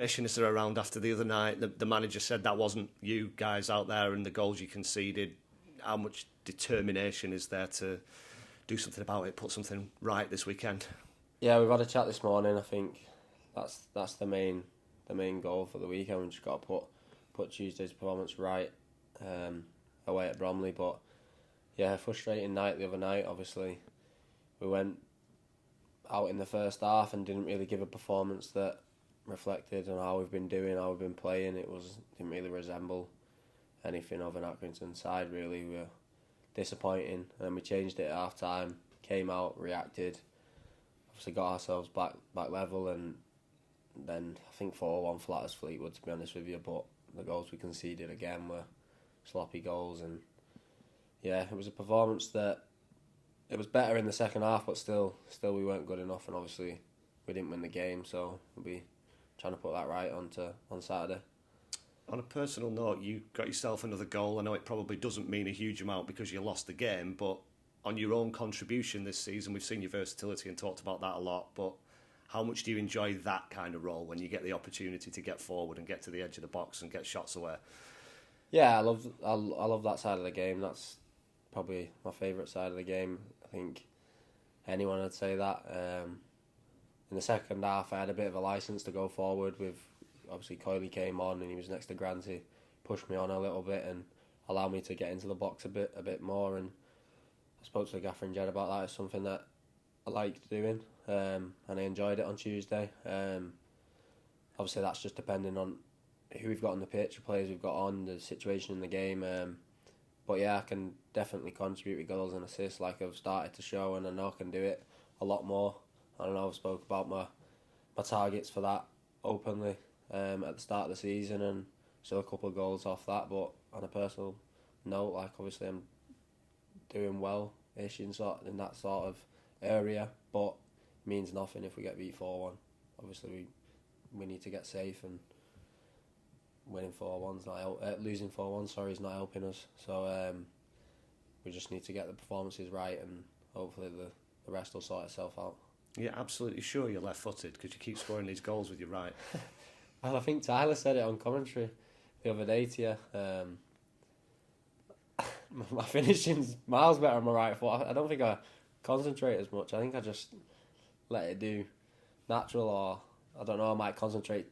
Is there around after the other night? The manager said that wasn't you guys out there and the goals you conceded. How much determination is there to do something about it, put something right this weekend? Yeah, we've had a chat this morning. I think that's the main goal for the weekend. We've just got to put Tuesday's performance right away at Bromley. But yeah, frustrating night the other night. Obviously, we went out in the first half and didn't really give a performance that reflected on how we've been doing, how we've been playing. Didn't really resemble anything of an Accrington side, really. We were disappointing, and then we changed it at half time, came out, reacted, obviously got ourselves back level, and then I think 4-1 flat as Fleetwood, to be honest with you. But the goals we conceded again were sloppy goals, and yeah, it was a performance that it was better in the second half, but still we weren't good enough, and obviously we didn't win the game, so we'll be trying to put that right on Saturday. On a personal note, you got yourself another goal. I know it probably doesn't mean a huge amount because you lost the game, but on your own contribution this season, we've seen your versatility and talked about that a lot, but how much do you enjoy that kind of role when you get the opportunity to get forward and get to the edge of the box and get shots away? Yeah, I love that side of the game. That's probably my favourite side of the game. I think anyone would say that. In the second half, I had a bit of a licence to go forward with, obviously, Coyley came on and he was next to Granty, pushed me on a little bit and allowed me to get into the box a bit more. And I spoke to the gaffer and Jed about that. It's something that I liked doing, and I enjoyed it on Tuesday. Obviously, that's just depending on who we've got on the pitch, the players we've got on, the situation in the game. But yeah, I can definitely contribute with goals and assists like I've started to show, and I know I can do it a lot more. I don't know, I've spoke about my targets for that openly at the start of the season, and still a couple of goals off that. But on a personal note, like obviously I'm doing well-ish in that sort of area, but it means nothing if we get beat 4-1. Obviously we need to get safe, and winning 4-1's not losing 4-1 is not helping us. So we just need to get the performances right, and hopefully the rest will sort itself out. You're absolutely sure you're left-footed because you keep scoring these goals with your right. Well, I think Tyler said it on commentary the other day to you. My finishing's miles better on my right foot. I don't think I concentrate as much. I think I just let it do natural, or I don't know, I might concentrate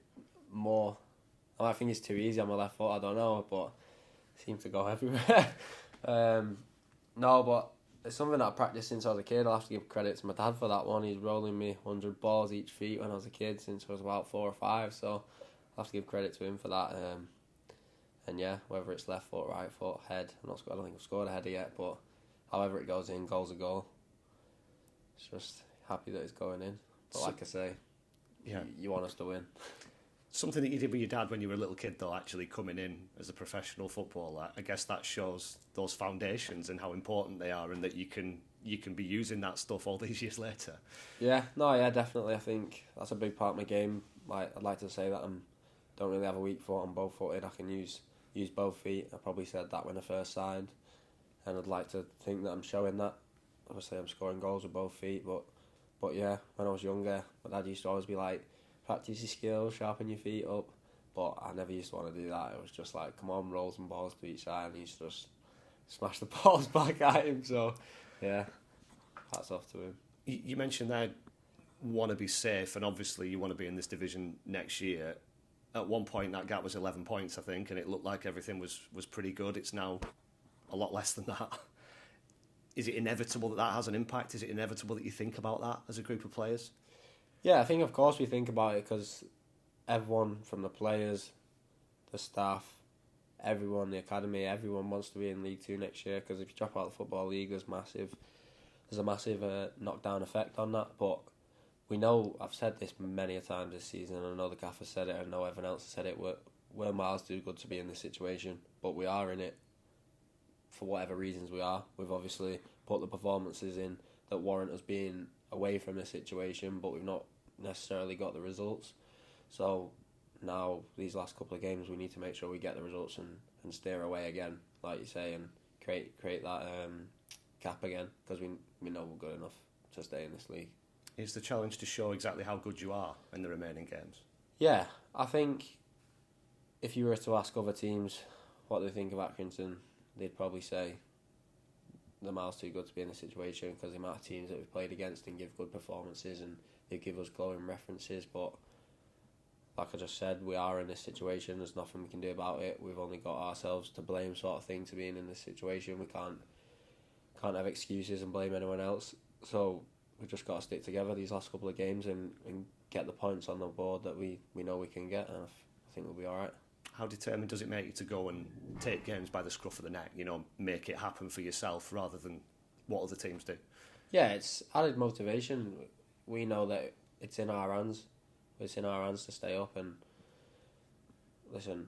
more. I might think it's too easy on my left foot, I don't know, but it seems to go everywhere. No, but it's something that I practiced since I was a kid. I'll have to give credit to my dad for that one. He's rolling me 100 balls each feet when I was a kid since I was about 4 or 5, so I'll have to give credit to him for that. And yeah, whether it's left foot, right foot, head, I don't think I've scored a header yet, but however it goes in, goal's a goal. It's just happy that it's going in. But like I say, yeah, you want us to win. Something that you did with your dad when you were a little kid, though, actually coming in as a professional footballer, I guess that shows those foundations and how important they are, and that you can be using that stuff all these years later. Yeah, definitely. I think that's a big part of my game. I'd like to say that I don't really have a weak foot. I'm both footed. I can use both feet. I probably said that when I first signed, and I'd like to think that I'm showing that. Obviously, I'm scoring goals with both feet, but yeah, when I was younger, my dad used to always be like, practice your skills, sharpen your feet up, but I never used to want to do that. It was just like, come on, roll some balls to each side, and he used to just smash the balls back at him. So yeah, hats off to him. You mentioned that want to be safe, and obviously you want to be in this division next year. At one point that gap was 11 points, I think, and it looked like everything was pretty good. It's now a lot less than that. Is it inevitable that has an impact? Is it inevitable that you think about that as a group of players? Yeah, I think of course we think about it, because everyone from the players, the staff, everyone, the academy, everyone wants to be in League 2 next year, because if you drop out of the Football League, there's a massive knockdown effect on that. But we know, I've said this many a times this season, and I know the gaffer said it, and I know everyone else has said it, we're miles too good to be in this situation, but we are in it for whatever reasons we are. We've obviously put the performances in that warrant us being away from this situation, but we've not necessarily got the results. So now, these last couple of games, we need to make sure we get the results and steer away again, like you say, and create that gap again, because we know we're good enough to stay in this league. Is the challenge to show exactly how good you are in the remaining games? Yeah, I think if you were to ask other teams what they think of Accrington, they'd probably say the miles too good to be in this situation because the amount of teams that we've played against and give good performances and they give us glowing references. But like I just said, we are in this situation. There's nothing we can do about it. We've only got ourselves to blame, sort of thing, to being in this situation. We can't have excuses and blame anyone else. So we've just got to stick together these last couple of games and get the points on the board that we know we can get, and I think we'll be all right. How determined does it make you to go and take games by the scruff of the neck? You know, make it happen for yourself rather than what other teams do. Yeah, it's added motivation. We know that it's in our hands. It's in our hands to stay up, and listen,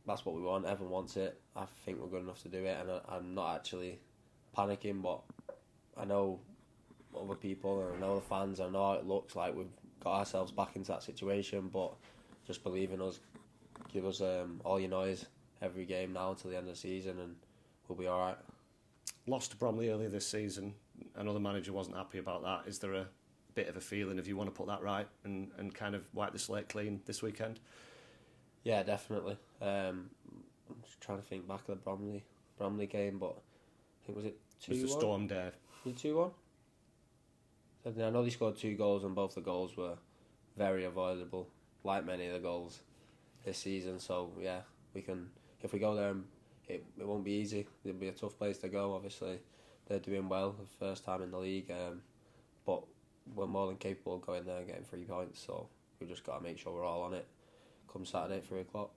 that's what we want. Everyone wants it. I think we're good enough to do it, and I'm not actually panicking, but I know other people and I know the fans. I know how it looks like we've got ourselves back into that situation, but just believe in us. Give us all your noise every game now until the end of the season, and we'll be all right. Lost to Bromley earlier this season. I know the manager wasn't happy about that. Is there a bit of a feeling if you want to put that right and kind of wipe the slate clean this weekend? Yeah, definitely. I'm just trying to think back of the Bromley game, but I think was it 2-1? It was the Storm day. Was it 2-1? I know they scored 2 goals, and both the goals were very avoidable, like many of the goals this season. So yeah, we can. If we go there, it won't be easy. It'll be a tough place to go. Obviously, they're doing well, the first time in the league, but we're more than capable of going there and getting 3 points. So we've just got to make sure we're all on it come Saturday at 3 o'clock.